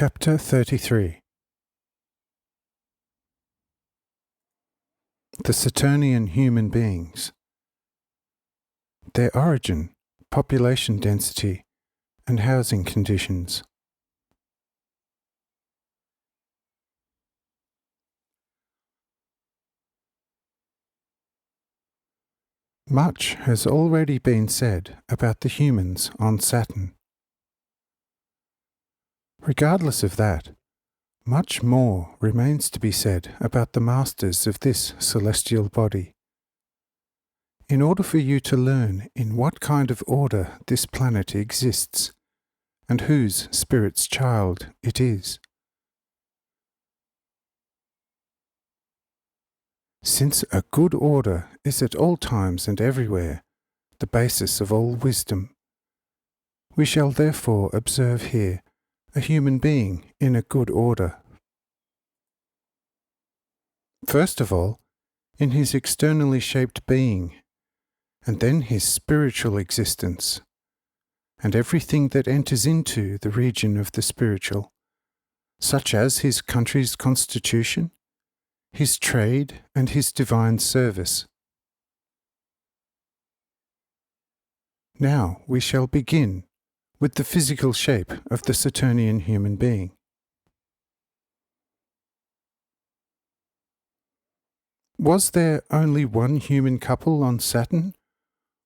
Chapter 33. The Saturnian human beings. Their origin, population density, and housing conditions. Much has already been said about the humans on Saturn. Regardless of that, much more remains to be said about the masters of this celestial body. In order for you to learn in what kind of order this planet exists, and whose spirit's child it is. Since a good order is at all times and everywhere the basis of all wisdom, we shall therefore observe here a human being in a good order. First of all, in his externally shaped being, and then his spiritual existence, and everything that enters into the region of the spiritual, such as his country's constitution, his trade, and his divine service. Now we shall begin with the physical shape of the Saturnian human being. Was there only one human couple on Saturn,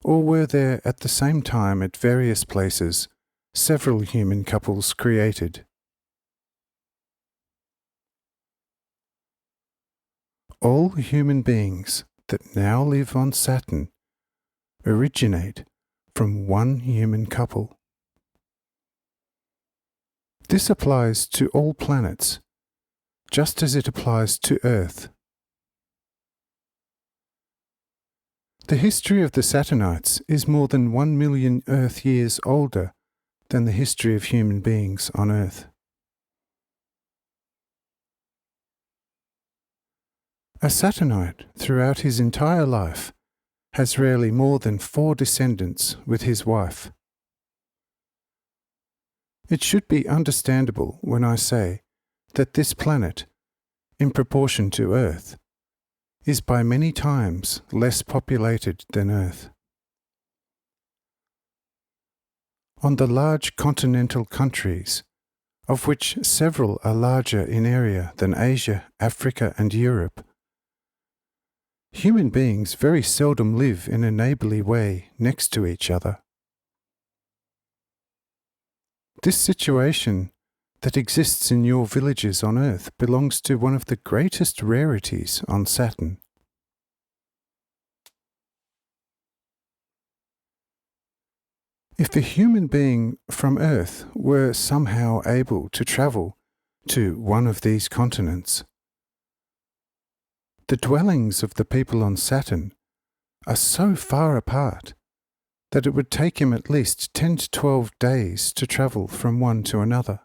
or were there at the same time at various places several human couples created? All human beings that now live on Saturn originate from one human couple. This applies to all planets, just as it applies to Earth. The history of the Saturnites is more than 1 million Earth years older than the history of human beings on Earth. A Saturnite throughout his entire life has rarely more than 4 descendants with his wife. It should be understandable when I say that this planet, in proportion to Earth, is by many times less populated than Earth. On the large continental countries, of which several are larger in area than Asia, Africa, and Europe, human beings very seldom live in a neighbourly way next to each other. This situation that exists in your villages on Earth belongs to one of the greatest rarities on Saturn. If a human being from Earth were somehow able to travel to one of these continents, the dwellings of the people on Saturn are so far apart that it would take him at least 10 to 12 days to travel from one to another.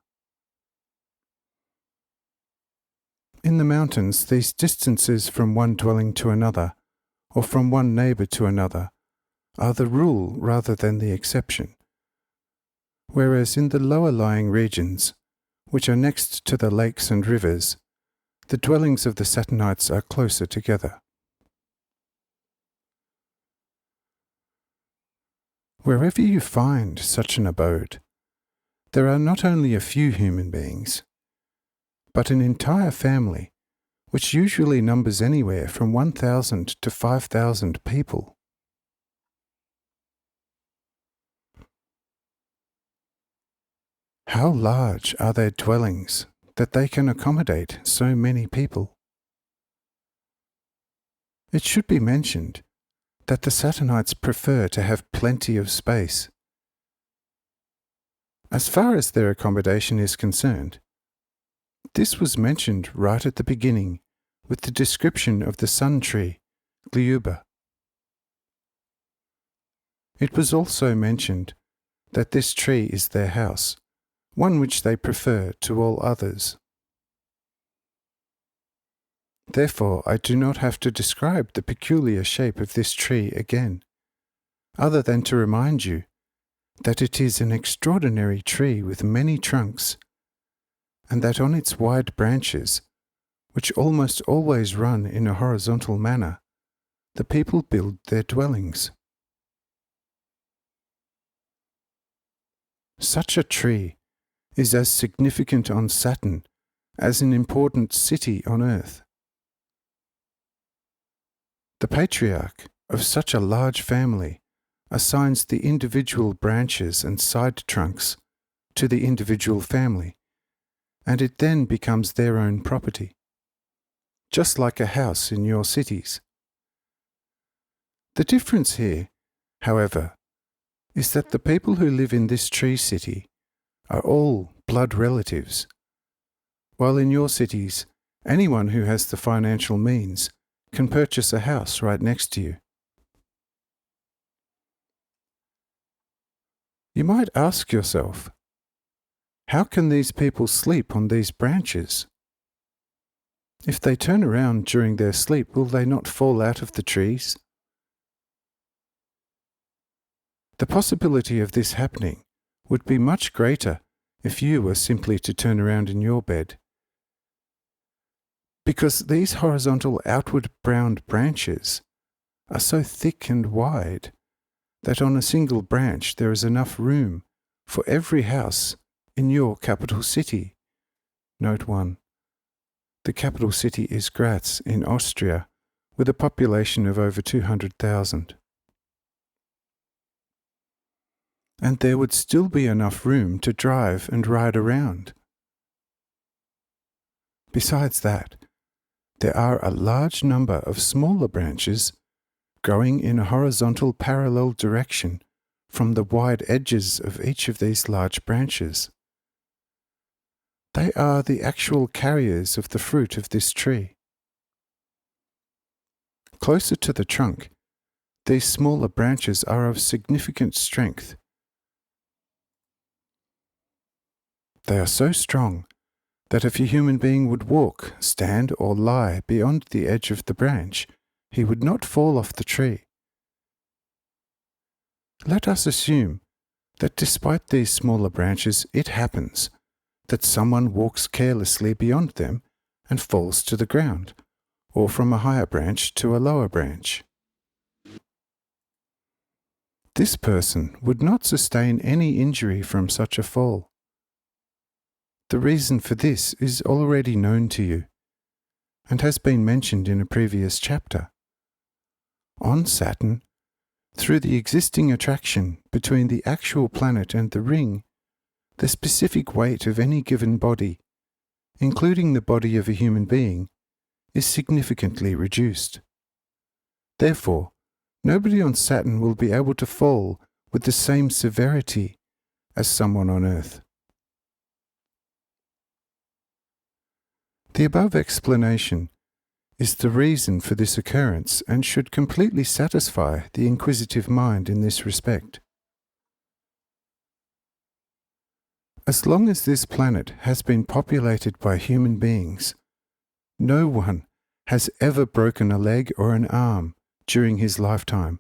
In the mountains, these distances from one dwelling to another, or from one neighbour to another, are the rule rather than the exception, whereas in the lower-lying regions, which are next to the lakes and rivers, the dwellings of the Saturnites are closer together. Wherever you find such an abode, there are not only a few human beings, but an entire family, which usually numbers anywhere from 1,000 to 5,000 people. How large are their dwellings that they can accommodate so many people? It should be mentioned that the Saturnites prefer to have plenty of space. As far as their accommodation is concerned, this was mentioned right at the beginning with the description of the sun tree, Gliuba. It was also mentioned that this tree is their house, one which they prefer to all others. Therefore, I do not have to describe the peculiar shape of this tree again, other than to remind you that it is an extraordinary tree with many trunks, and that on its wide branches, which almost always run in a horizontal manner, the people build their dwellings. Such a tree is as significant on Saturn as an important city on Earth. The patriarch of such a large family assigns the individual branches and side trunks to the individual family, and it then becomes their own property, just like a house in your cities. The difference here, however, is that the people who live in this tree city are all blood relatives, while in your cities, anyone who has the financial means can purchase a house right next to you. You might ask yourself, how can these people sleep on these branches? If they turn around during their sleep, will they not fall out of the trees? The possibility of this happening would be much greater if you were simply to turn around in your bed, because these horizontal outward-bound branches are so thick and wide that on a single branch there is enough room for every house in your capital city. Note 1. The capital city is Graz in Austria, with a population of over 200,000. And there would still be enough room to drive and ride around. Besides that, there are a large number of smaller branches growing in a horizontal parallel direction from the wide edges of each of these large branches. They are the actual carriers of the fruit of this tree. Closer to the trunk, these smaller branches are of significant strength. They are so strong that if a human being would walk, stand, or lie beyond the edge of the branch, he would not fall off the tree. Let us assume that despite these smaller branches, it happens that someone walks carelessly beyond them and falls to the ground, or from a higher branch to a lower branch. This person would not sustain any injury from such a fall. The reason for this is already known to you, and has been mentioned in a previous chapter. On Saturn, through the existing attraction between the actual planet and the ring, the specific weight of any given body, including the body of a human being, is significantly reduced. Therefore, nobody on Saturn will be able to fall with the same severity as someone on Earth. The above explanation is the reason for this occurrence and should completely satisfy the inquisitive mind in this respect. As long as this planet has been populated by human beings, no one has ever broken a leg or an arm during his lifetime,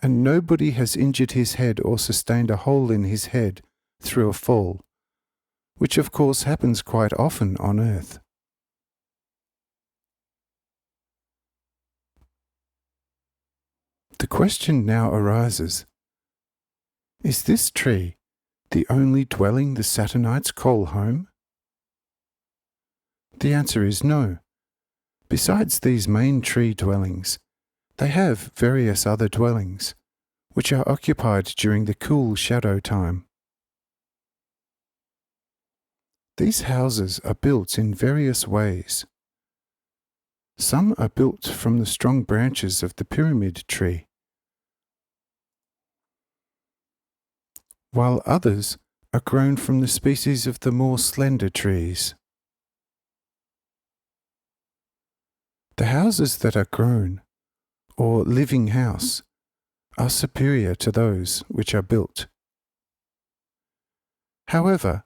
and nobody has injured his head or sustained a hole in his head through a fall, which of course happens quite often on Earth. The question now arises, is this tree the only dwelling the Saturnites call home? The answer is no. Besides these main tree dwellings, they have various other dwellings, which are occupied during the cool shadow time. These houses are built in various ways. Some are built from the strong branches of the pyramid tree, while others are grown from the species of the more slender trees. The houses that are grown, or living house, are superior to those which are built. However,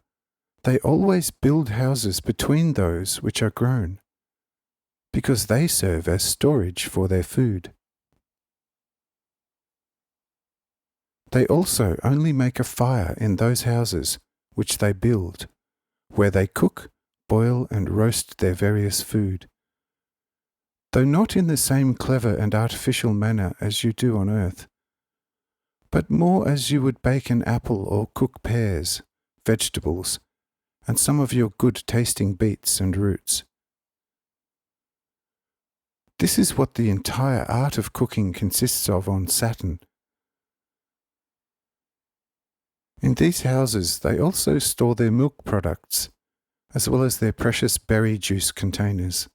they always build houses between those which are grown, because they serve as storage for their food. They also only make a fire in those houses which they build, where they cook, boil, and roast their various food, though not in the same clever and artificial manner as you do on earth, but more as you would bake an apple or cook pears, vegetables, and some of your good-tasting beets and roots. This is what the entire art of cooking consists of on Saturn. In these houses they also store their milk products, as well as their precious berry juice containers.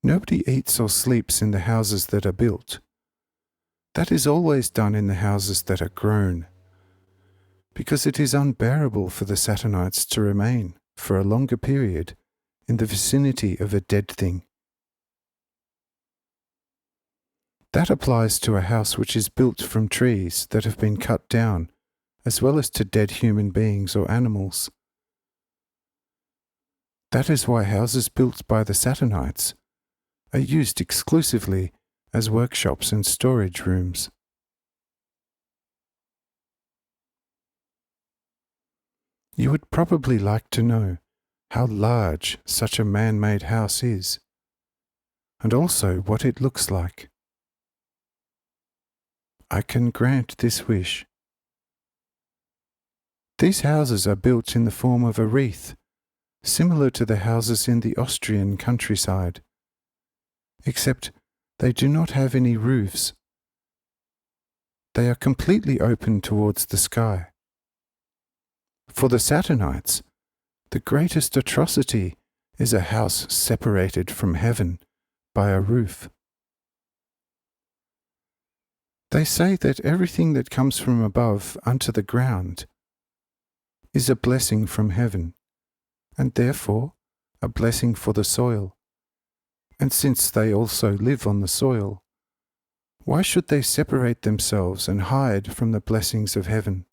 Nobody eats or sleeps in the houses that are built. That is always done in the houses that are grown, because it is unbearable for the Saturnites to remain, for a longer period, in the vicinity of a dead thing. That applies to a house which is built from trees that have been cut down, as well as to dead human beings or animals. That is why houses built by the Saturnites are used exclusively as workshops and storage rooms. You would probably like to know how large such a man-made house is, and also what it looks like. I can grant this wish. These houses are built in the form of a wreath, similar to the houses in the Austrian countryside, except they do not have any roofs. They are completely open towards the sky. For the Saturnites, the greatest atrocity is a house separated from heaven by a roof. They say that everything that comes from above unto the ground is a blessing from heaven, and therefore a blessing for the soil. And since they also live on the soil, why should they separate themselves and hide from the blessings of heaven?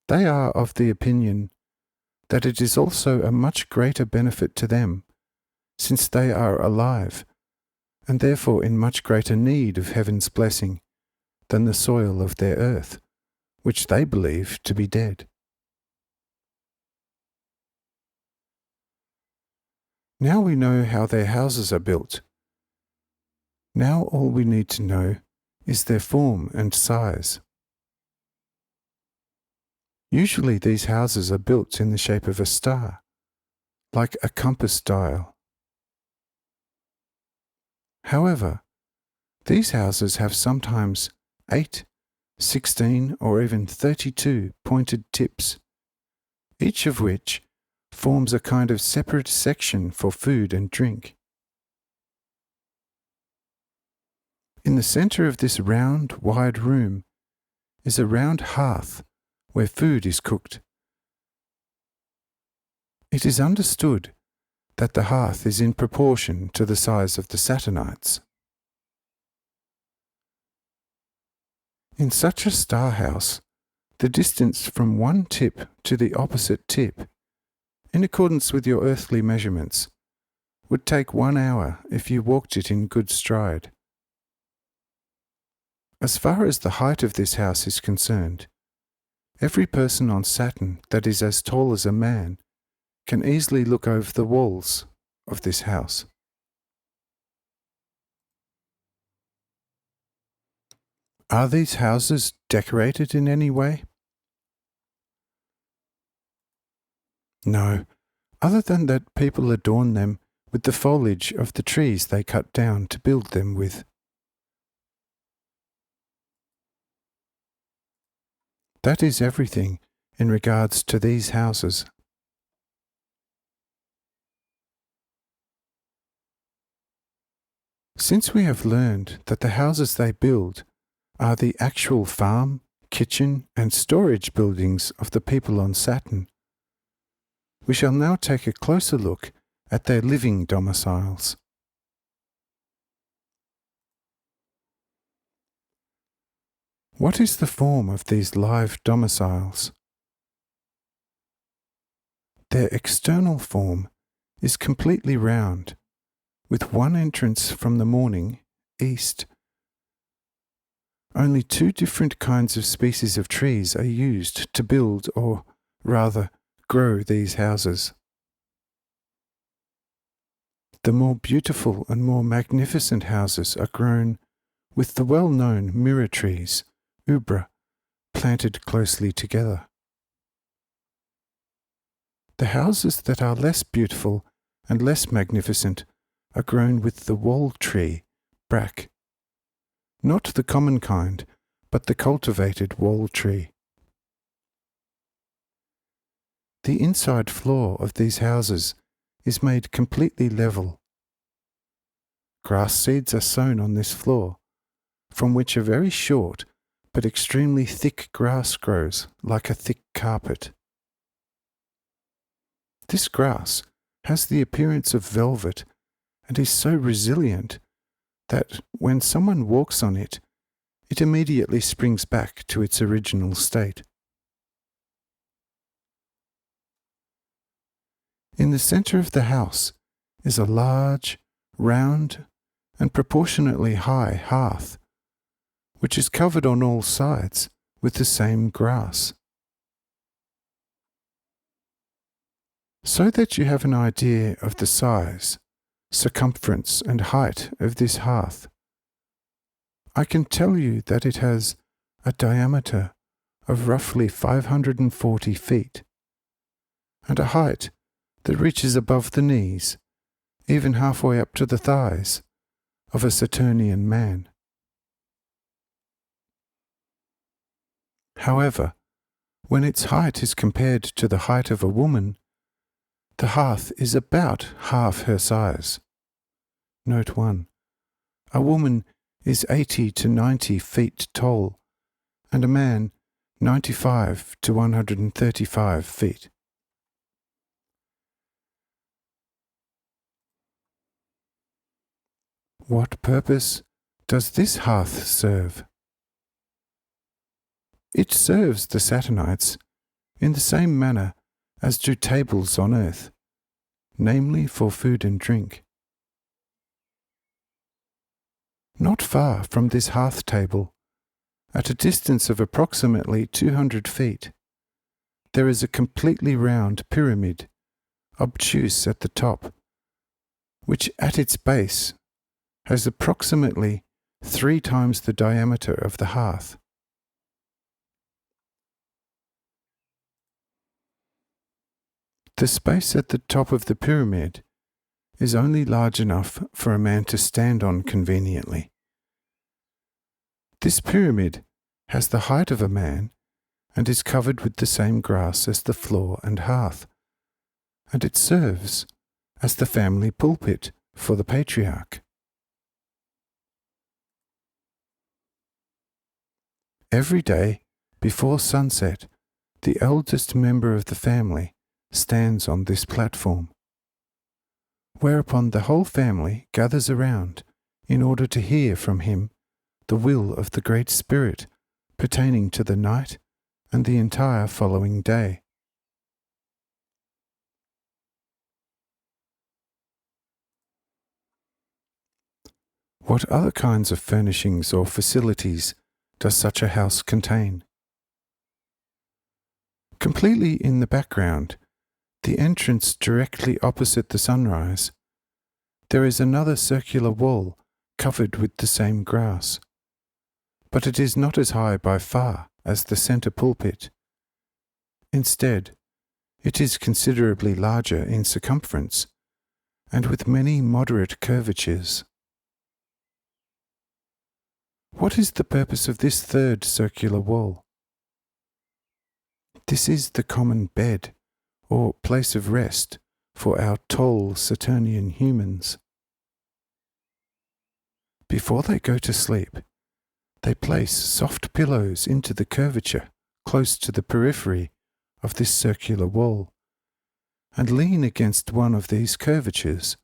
They are of the opinion that it is also a much greater benefit to them, since they are alive, and therefore in much greater need of heaven's blessing than the soil of their earth, which they believe to be dead. Now we know how their houses are built. Now all we need to know is their form and size. Usually these houses are built in the shape of a star, like a compass dial. However, these houses have sometimes 8, 16, or even 32 pointed tips, each of which forms a kind of separate section for food and drink. In the center of this round, wide room is a round hearth where food is cooked. It is understood that the hearth is in proportion to the size of the Saturnites. In such a star house, the distance from one tip to the opposite tip, in accordance with your earthly measurements, would take 1 hour if you walked it in good stride. As far as the height of this house is concerned, every person on Saturn that is as tall as a man can easily look over the walls of this house. Are these houses decorated in any way? No, other than that people adorn them with the foliage of the trees they cut down to build them with. That is everything in regards to these houses. Since we have learned that the houses they build are the actual farm, kitchen, and storage buildings of the people on Saturn, we shall now take a closer look at their living domiciles. What is the form of these live domiciles? Their external form is completely round, with one entrance from the morning, east, Only 2 different kinds of species of trees are used to build, or rather, grow these houses. The more beautiful and more magnificent houses are grown with the well-known mirror trees, ubra, planted closely together. The houses that are less beautiful and less magnificent are grown with the wall tree, brack. Not the common kind, but the cultivated wall tree. The inside floor of these houses is made completely level. Grass seeds are sown on this floor, from which a very short but extremely thick grass grows like a thick carpet. This grass has the appearance of velvet and is so resilient that when someone walks on it, it immediately springs back to its original state. In the center of the house is a large, round, and proportionately high hearth, which is covered on all sides with the same grass. So that you have an idea of the size, circumference, and height of this hearth, I can tell you that it has a diameter of roughly 540 feet, and a height that reaches above the knees, even halfway up to the thighs, of a Saturnian man. However, when its height is compared to the height of a woman, the hearth is about half her size. Note 1. A woman is 80 to 90 feet tall, and a man 95 to 135 feet. What purpose does this hearth serve? It serves the Saturnites in the same manner as do tables on earth, namely for food and drink. Not far from this hearth table, at a distance of approximately 200 feet, there is a completely round pyramid, obtuse at the top, which at its base has approximately 3 times the diameter of the hearth. The space at the top of the pyramid is only large enough for a man to stand on conveniently. This pyramid has the height of a man and is covered with the same grass as the floor and hearth, and it serves as the family pulpit for the patriarch. Every day, before sunset, the eldest member of the family stands on this platform, whereupon the whole family gathers around in order to hear from him the will of the Great Spirit pertaining to the night and the entire following day. What other kinds of furnishings or facilities does such a house contain? Completely in the background, the entrance directly opposite the sunrise, there is another circular wall covered with the same grass, but it is not as high by far as the center pulpit. Instead, it is considerably larger in circumference and with many moderate curvatures. What is the purpose of this third circular wall? This is the common bed, or place of rest, for our tall Saturnian humans. Before they go to sleep, they place soft pillows into the curvature close to the periphery of this circular wall, and lean against one of these curvatures,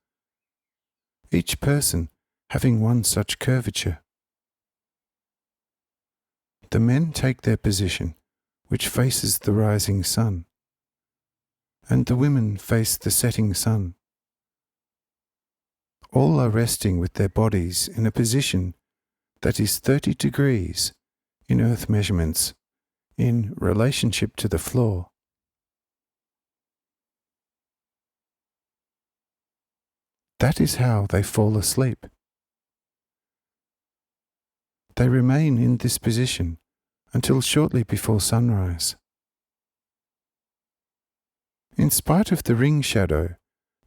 each person having one such curvature. The men take their position, which faces the rising sun, and the women face the setting sun. All are resting with their bodies in a position that is 30 degrees in earth measurements in relationship to the floor. That is how they fall asleep. They remain in this position until shortly before sunrise. In spite of the ring shadow,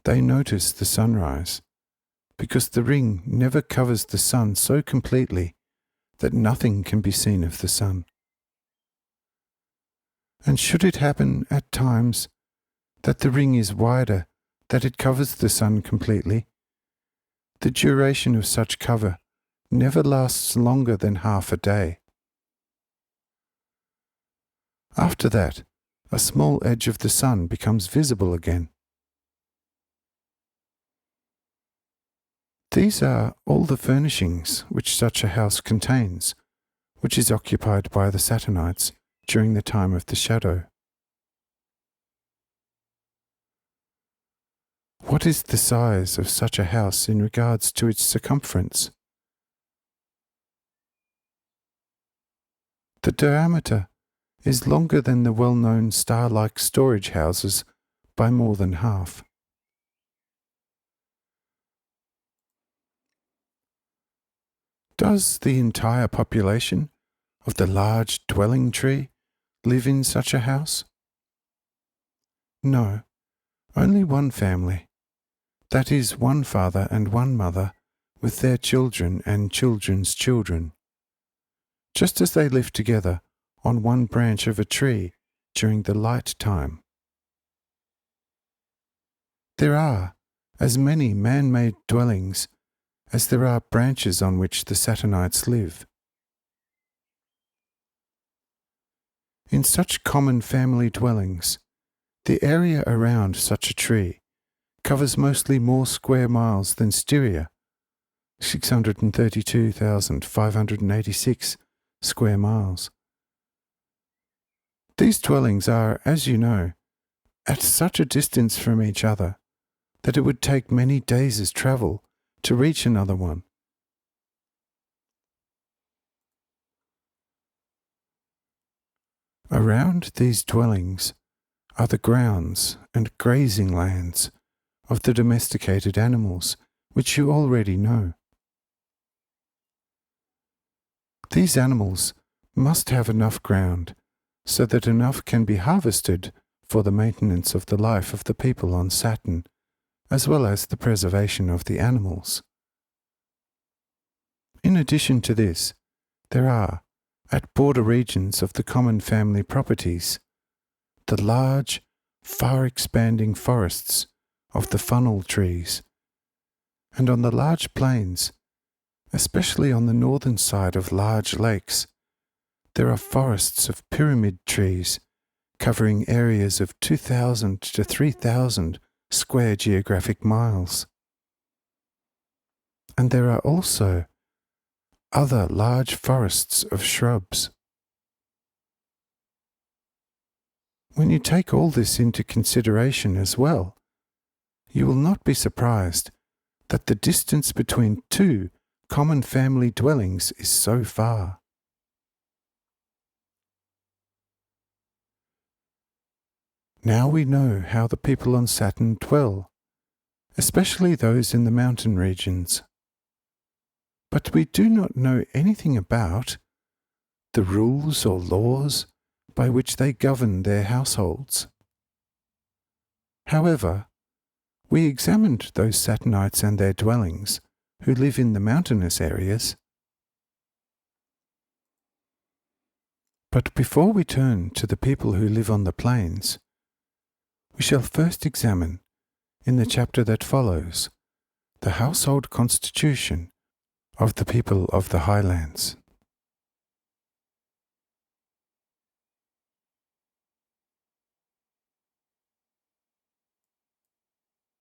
they notice the sunrise, because the ring never covers the sun so completely that nothing can be seen of the sun. And should it happen at times that the ring is wider, that it covers the sun completely, the duration of such cover never lasts longer than half a day. After that, a small edge of the sun becomes visible again. These are all the furnishings which such a house contains, which is occupied by the Saturnites during the time of the shadow. What is the size of such a house in regards to its circumference? The diameter is longer than the well-known star-like storage houses by more than half. Does the entire population of the large dwelling tree live in such a house? No, only one family, that is, one father and one mother with their children and children's children, just as they live together on one branch of a tree during the light time. There are as many man-made dwellings as there are branches on which the Saturnites live. In such common family dwellings, the area around such a tree covers mostly more square miles than Styria, 632,586 square miles. These dwellings are, as you know, at such a distance from each other that it would take many days' travel to reach another one. Around these dwellings are the grounds and grazing lands of the domesticated animals, which you already know. These animals must have enough ground so that enough can be harvested for the maintenance of the life of the people on Saturn, as well as the preservation of the animals. In addition to this, there are, at border regions of the common family properties, the large, far-expanding forests of the funnel trees, and on the large plains, especially on the northern side of large lakes, there are forests of pyramid trees covering areas of 2,000 to 3,000 square geographic miles. And there are also other large forests of shrubs. When you take all this into consideration as well, you will not be surprised that the distance between two common family dwellings is so far. Now we know how the people on Saturn dwell, especially those in the mountain regions. But we do not know anything about the rules or laws by which they govern their households. However, we examined those Saturnites and their dwellings who live in the mountainous areas. But before we turn to the people who live on the plains, we shall first examine, in the chapter that follows, the household constitution of the people of the highlands.